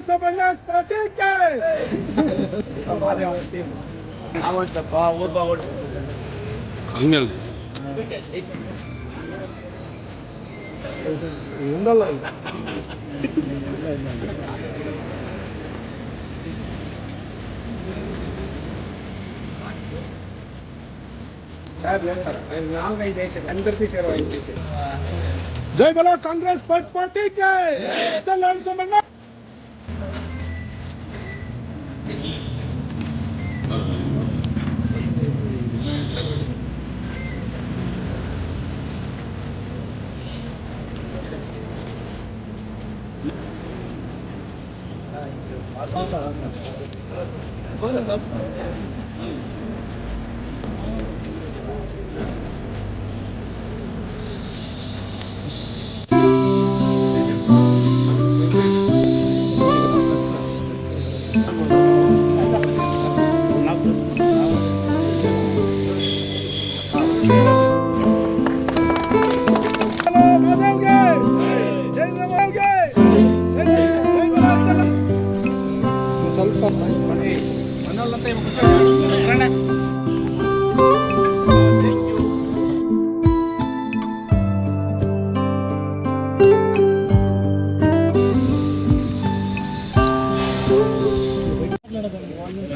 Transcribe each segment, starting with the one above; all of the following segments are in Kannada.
ಸಮನ್ಯಾಸ್ ಪಾರ್ಟಿ ఉండాలి. जय बोलो कांग्रेस पार्टी के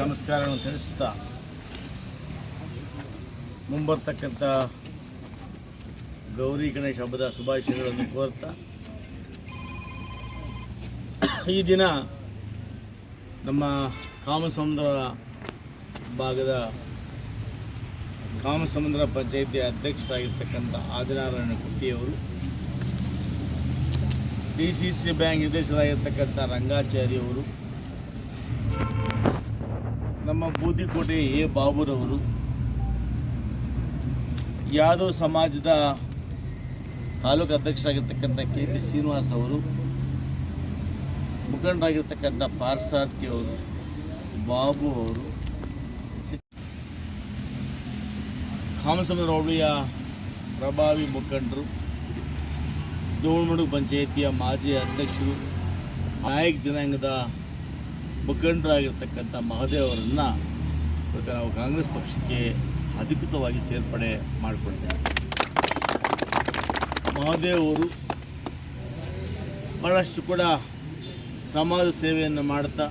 ನಮಸ್ಕಾರವನ್ನು ತಿಳಿಸುತ್ತಾ ಮುಂಬರ್ತಕ್ಕಂಥ ಗೌರಿ ಗಣೇಶ ಹಬ್ಬದ ಶುಭಾಶಯಗಳನ್ನು ಕೋರ್ತಾ ಈ ದಿನ ನಮ್ಮ ಕಾಮಸಮುದ್ರ ಭಾಗದ ಕಾಮಸಮುದ್ರ ಪಂಚಾಯಿತಿಯ ಅಧ್ಯಕ್ಷರಾಗಿರ್ತಕ್ಕಂಥ ಆದಿನಾರಾಯಣ ಕುಟ್ಟಿಯವರು, DCC ಬ್ಯಾಂಕ್ ನಿರ್ದೇಶಕರಾಗಿರ್ತಕ್ಕಂಥ ರಂಗಾಚಾರ್ಯ ಅವರು, ನಮ್ಮ ಬೂದಿಕೋಟೆ ಎ ಬಾಬುರವರು, ಯಾದವ್ ಸಮಾಜದ ತಾಲೂಕು ಅಧ್ಯಕ್ಷರಾಗಿರ್ತಕ್ಕಂಥ KP ಶ್ರೀನಿವಾಸ್ ಅವರು, ಮುಖಂಡರಾಗಿರ್ತಕ್ಕಂಥ ಪಾರ್ಸಾರ್ಥಿ ಅವರು, ಬಾಬು ಅವರು, ಕಾಮಸಮುದ್ರ ಹೋಬಳಿಯ ಪ್ರಭಾವಿ ಮುಖಂಡರು, ದೋಣಮಡು ಪಂಚಾಯಿತಿಯ ಮಾಜಿ ಅಧ್ಯಕ್ಷರು, ನಾಯಕ್ ಜನಾಂಗದ ಮುಖಂಡರಾಗಿರ್ತಕ್ಕಂಥ ಮಹದೇವ್ ಅವರನ್ನು ಇವತ್ತು ನಾವು ಕಾಂಗ್ರೆಸ್ ಪಕ್ಷಕ್ಕೆ ಅಧಿಕೃತವಾಗಿ ಸೇರ್ಪಡೆ ಮಾಡಿಕೊಳ್ತೇವೆ. ಮಹದೇವ್ ಅವರು ಭಾಳಷ್ಟು ಕೂಡ ಸಮಾಜ ಸೇವೆಯನ್ನು ಮಾಡ್ತಾ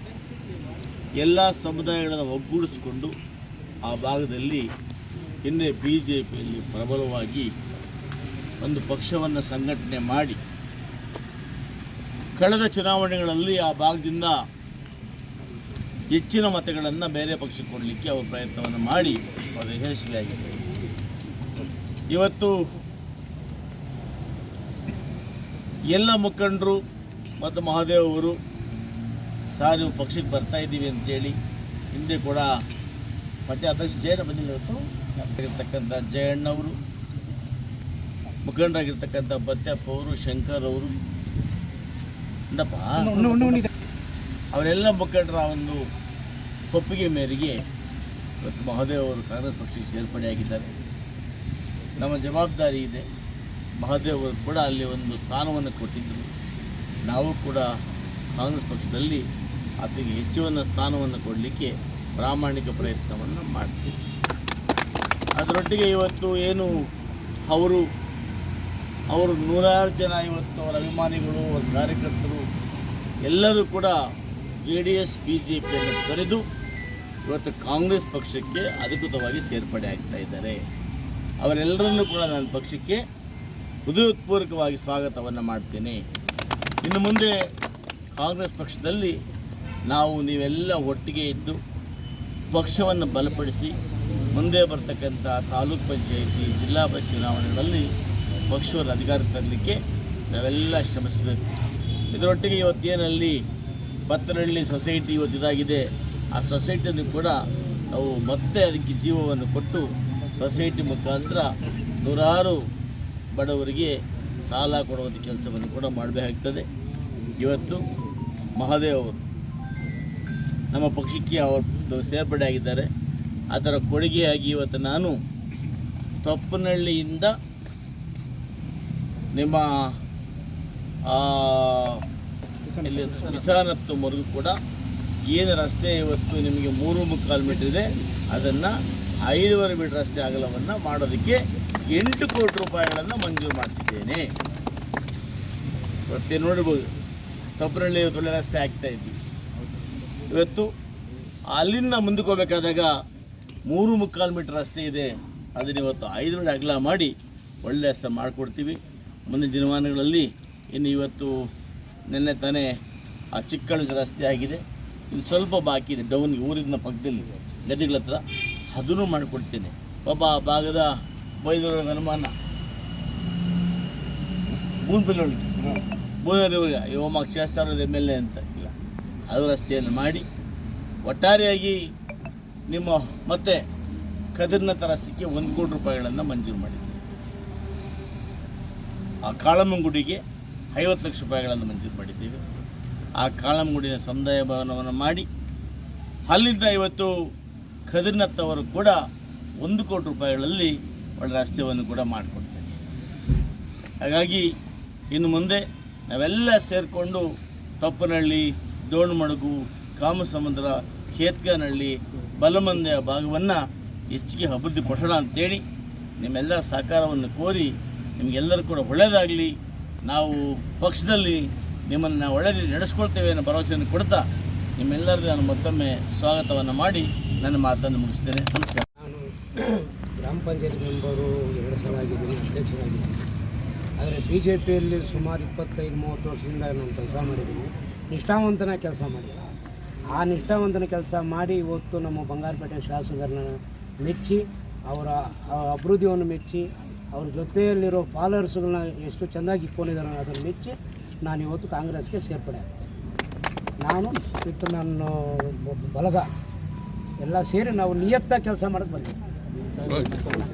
ಎಲ್ಲ ಸಮುದಾಯಗಳನ್ನು ಒಗ್ಗೂಡಿಸಿಕೊಂಡು ಆ ಭಾಗದಲ್ಲಿ ಹಿಂದೆ BJPಯಲ್ಲಿ ಪ್ರಬಲವಾಗಿ ಒಂದು ಪಕ್ಷವನ್ನು ಸಂಘಟನೆ ಮಾಡಿ ಕಳೆದ ಚುನಾವಣೆಗಳಲ್ಲಿ ಆ ಭಾಗದಿಂದ ಹೆಚ್ಚಿನ ಮತಗಳನ್ನು ಬೇರೆ ಪಕ್ಷಕ್ಕೆ ಕೊಡಲಿಕ್ಕೆ ಅವರು ಪ್ರಯತ್ನವನ್ನು ಮಾಡಿ ಅವರು ಯಶಸ್ವಿಯಾಗಿದೆ. ಇವತ್ತು ಎಲ್ಲ ಮುಖಂಡರು ಮತ್ತು ಮಹದೇವ್ ಅವರು ಸಾರ್ ನೀವು ಪಕ್ಷಕ್ಕೆ ಬರ್ತಾ ಇದ್ದೀವಿ ಅಂತೇಳಿ ಹಿಂದೆ ಕೂಡ ಮತ್ತೆ ಅಧ್ಯಕ್ಷ ಜಯಣ್ಣ ಬಂದಿಲ್ಲ, ಇವತ್ತು ಜಯಣ್ಣವರು, ಮುಖಂಡರಾಗಿರ್ತಕ್ಕಂಥ ಬತ್ಯಪ್ಪ ಅವರು, ಶಂಕರ್ ಅವರು, ಅವರೆಲ್ಲ ಮುಖಂಡರ ಒಂದು ಒಪ್ಪಿಗೆ ಮೇರೆಗೆ ಇವತ್ತು ಮಹದೇವ್ ಅವರು ಕಾಂಗ್ರೆಸ್ ಪಕ್ಷಕ್ಕೆ ಸೇರ್ಪಡೆಯಾಗಿದ್ದಾರೆ. ನಮ್ಮ ಜವಾಬ್ದಾರಿ ಇದೆ. ಮಹದೇವ್ ಅವರು ಕೂಡ ಅಲ್ಲಿ ಒಂದು ಸ್ಥಾನವನ್ನು ಕೊಟ್ಟಿದ್ದರು. ನಾವು ಕೂಡ ಕಾಂಗ್ರೆಸ್ ಪಕ್ಷದಲ್ಲಿ ಆತಗೆ ಹೆಚ್ಚಿನ ಸ್ಥಾನವನ್ನು ಕೊಡಲಿಕ್ಕೆ ಪ್ರಾಮಾಣಿಕ ಪ್ರಯತ್ನವನ್ನು ಮಾಡ್ತೀವಿ. ಅದರೊಟ್ಟಿಗೆ ಇವತ್ತು ಏನು ಅವರು ನೂರಾರು ಜನ ಇವತ್ತು ಅವರ ಅಭಿಮಾನಿಗಳು, ಅವರ ಕಾರ್ಯಕರ್ತರು ಎಲ್ಲರೂ ಕೂಡ JDS BJPಯನ್ನು ತೊರೆದು ಇವತ್ತು ಕಾಂಗ್ರೆಸ್ ಪಕ್ಷಕ್ಕೆ ಅಧಿಕೃತವಾಗಿ ಸೇರ್ಪಡೆ ಆಗ್ತಾ ಇದ್ದಾರೆ. ಅವರೆಲ್ಲರನ್ನೂ ಕೂಡ ನಾನು ಪಕ್ಷಕ್ಕೆ ಹೃದಯಪೂರ್ವಕವಾಗಿ ಸ್ವಾಗತವನ್ನು ಮಾಡ್ತೇನೆ. ಇನ್ನು ಮುಂದೆ ಕಾಂಗ್ರೆಸ್ ಪಕ್ಷದಲ್ಲಿ ನೀವೆಲ್ಲ ಒಟ್ಟಿಗೆ ಇದ್ದು ಪಕ್ಷವನ್ನು ಬಲಪಡಿಸಿ ಮುಂದೆ ಬರ್ತಕ್ಕಂಥ ತಾಲೂಕು ಪಂಚಾಯಿತಿ, ಜಿಲ್ಲಾ ಪಂಚಾಯತ್ ಚುನಾವಣೆಗಳಲ್ಲಿ ಪಕ್ಷವನ್ನು ಅಧಿಕಾರ ತರಲಿಕ್ಕೆ ನಾವೆಲ್ಲ ಶ್ರಮಿಸಬೇಕು. ಇದರೊಟ್ಟಿಗೆ ಇವತ್ತೇನಲ್ಲಿ ಬತ್ತನಹಳ್ಳಿ ಸೊಸೈಟಿ ಇವತ್ತಿದಾಗಿದೆ, ಆ ಸೊಸೈಟಿಯನ್ನು ಕೂಡ ನಾವು ಮತ್ತೆ ಅದಕ್ಕೆ ಜೀವವನ್ನು ಕೊಟ್ಟು ಸೊಸೈಟಿ ಮುಖಾಂತರ ನೂರಾರು ಬಡವರಿಗೆ ಸಾಲ ಕೊಡುವಂಥ ಕೆಲಸವನ್ನು ಕೂಡ ಮಾಡಬೇಕಾಗ್ತದೆ. ಇವತ್ತು ಮಹದೇವ್ ಅವರು ನಮ್ಮ ಪಕ್ಷಕ್ಕೆ ಅವರು ಸೇರ್ಪಡೆ ಆಗಿದ್ದಾರೆ. ಅದರ ಕೊಡುಗೆಯಾಗಿ ಇವತ್ತು ನಾನು ತೊಪ್ಪನಹಳ್ಳಿಯಿಂದ ನಿಮ್ಮ ಇಲ್ಲಿ ವಿಸಾನತ್ತುವರೆಗೂ ಕೂಡ ಏನು ರಸ್ತೆ ಇವತ್ತು ನಿಮಗೆ 3.25 ಮೀಟರ್ ಇದೆ, ಅದನ್ನು 5.5 ಮೀಟರ್ ರಸ್ತೆ ಅಗಲವನ್ನು ಮಾಡೋದಕ್ಕೆ 8 ಕೋಟಿ ರೂಪಾಯಿಗಳನ್ನು ಮಂಜೂರು ಮಾಡಿಸಿದ್ದೇನೆ. ಇವತ್ತೇ ನೋಡ್ಬೋದು, ತೊಪ್ಪನಹಳ್ಳಿ ಒಳ್ಳೆ ರಸ್ತೆ ಆಗ್ತಾ ಇದ್ದೀವಿ. ಇವತ್ತು ಅಲ್ಲಿಂದ ಮುಂದಕ್ಕೆ ಹೋಗಬೇಕಾದಾಗ 3.25 ಮೀಟರ್ ರಸ್ತೆ ಇದೆ, ಅದನ್ನು ಇವತ್ತು 5 ಮೀಟರ್ ಅಗಲ ಮಾಡಿ ಒಳ್ಳೆ ರಸ್ತೆ ಮಾಡಿಕೊಡ್ತೀವಿ. ಮುಂದಿನ ದಿನಮಾನಗಳಲ್ಲಿ ಇನ್ನು ಇವತ್ತು ನಿನ್ನೆ ತಾನೇ ಆ ಚಿಕ್ಕಳ್ಳಿ ರಸ್ತೆ ಆಗಿದೆ, ಇನ್ನು ಸ್ವಲ್ಪ ಬಾಕಿ ಇದೆ ಡೌನ್ಗೆ, ಊರಿನ ಪಕ್ಕದಲ್ಲಿ ಗದಿಗಳ ಹತ್ರ, ಅದನ್ನು ಮಾಡಿಕೊಡ್ತೇನೆ. ಒಬ್ಬ ಆ ಭಾಗದ ಬೈದೂರ ಅನುಮಾನ ಬೂನೂರಿಗೆ ಯೋಮ ಕ್ಷೇತ್ರದ MLA ಅಂತ ಇಲ್ಲ, ಅದು ರಸ್ತೆಯನ್ನು ಮಾಡಿ ಒಟ್ಟಾರೆಯಾಗಿ ನಿಮ್ಮ ಮತ್ತೆ ಕದಿರ್ನಥ ರಸ್ತೆಗೆ 1 ಕೋಟಿ ರೂಪಾಯಿಗಳನ್ನು ಮಂಜೂರು ಮಾಡಿದ್ದೀವಿ. ಆ ಕಾಳಮ್ಮಗುಡಿಗೆ 50 ಲಕ್ಷ ರೂಪಾಯಿಗಳನ್ನು ಮಂಜೂರು ಮಾಡಿದ್ದೀವಿ. ಆ ಕಾಳಮ್ಮಗುಡಿಯ ಸಮುದಾಯ ಭವನವನ್ನು ಮಾಡಿ ಅಲ್ಲಿಂದ ಇವತ್ತು ಕದಿರ್ನಥ ಅವರು ಕೂಡ 1 ಕೋಟಿ ರೂಪಾಯಿಗಳಲ್ಲಿ ಒಳ್ಳೆ ರಸ್ತೆಯನ್ನು ಕೂಡ ಮಾಡಿಕೊಡ್ತೇನೆ. ಹಾಗಾಗಿ ಇನ್ನು ಮುಂದೆ ನಾವೆಲ್ಲ ಸೇರಿಕೊಂಡು ತೊಪ್ಪನಹಳ್ಳಿ, ದೋಣಮಡುಗು, ಕಾಮಸಮುದ್ರ, ಕೇತ್ಕನಹಳ್ಳಿ, ಬಲಮಂದೆ ಭಾಗವನ್ನು ಹೆಚ್ಚಿಗೆ ಅಭಿವೃದ್ಧಿ ಪಡಿಸೋಣ ಅಂತೇಳಿ ನಿಮ್ಮೆಲ್ಲರ ಸಹಕಾರವನ್ನು ಕೋರಿ ನಿಮಗೆಲ್ಲರೂ ಕೂಡ ಒಳ್ಳೆಯದಾಗಲಿ, ನಾವು ಪಕ್ಷದಲ್ಲಿ ನಿಮ್ಮನ್ನು ಒಳ್ಳೆ ರೀತಿ ನಡೆಸ್ಕೊಳ್ತೇವೆ ಅನ್ನೋ ಭರವಸೆಯನ್ನು ಕೊಡ್ತಾ ನಿಮ್ಮೆಲ್ಲರಿಗೂ ನಾನು ಮತ್ತೊಮ್ಮೆ ಸ್ವಾಗತವನ್ನು ಮಾಡಿ ನನ್ನ ಮಾತನ್ನು ಮುಗಿಸ್ತೇನೆ. ನಮಸ್ಕಾರ. ನಾನು ಗ್ರಾಮ ಪಂಚಾಯತ್ ಮೆಂಬರು 2 ಸಲ ಆಗಿದ್ದೀನಿ, ಅಧ್ಯಕ್ಷರಾಗಿದ್ದೀನಿ. ಆದರೆ BJPಯಲ್ಲಿ ಸುಮಾರು 25-30 ವರ್ಷದಿಂದ ನಾನು ಕೆಲಸ ಮಾಡಿದ್ದೀನಿ. ನಿಷ್ಠಾವಂತನ ಕೆಲಸ ಮಾಡಿಲ್ಲ. ಆ ನಿಷ್ಠಾವಂತನ ಕೆಲಸ ಮಾಡಿ ಇವತ್ತು ನಮ್ಮ ಬಂಗಾರಪೇಟೆ ಶಾಸಕರನ್ನ ಮೆಚ್ಚಿ, ಅವರ ಅಭಿವೃದ್ಧಿಯನ್ನು ಮೆಚ್ಚಿ, ಅವ್ರ ಜೊತೆಯಲ್ಲಿರೋ ಫಾಲೋವರ್ಸ್ಗಳನ್ನ ಎಷ್ಟು ಚೆಂದಾಗಿ ಇಟ್ಕೊಂಡಿದ್ದಾರೆ ಅದನ್ನು ಮೆಚ್ಚಿ ನಾನು ಇವತ್ತು ಕಾಂಗ್ರೆಸ್ಗೆ ಸೇರ್ಪಡೆ ಆಗ್ತೇನೆ. ನಾನು ಮತ್ತು ನನ್ನ ಬಲಗ ಎಲ್ಲ ಸೇರಿ ನಾವು ನಿಯತ್ತಾಗಿ ಕೆಲಸ ಮಾಡೋಕ್ಕೆ ಬಂದಿದ್ದೀವಿ.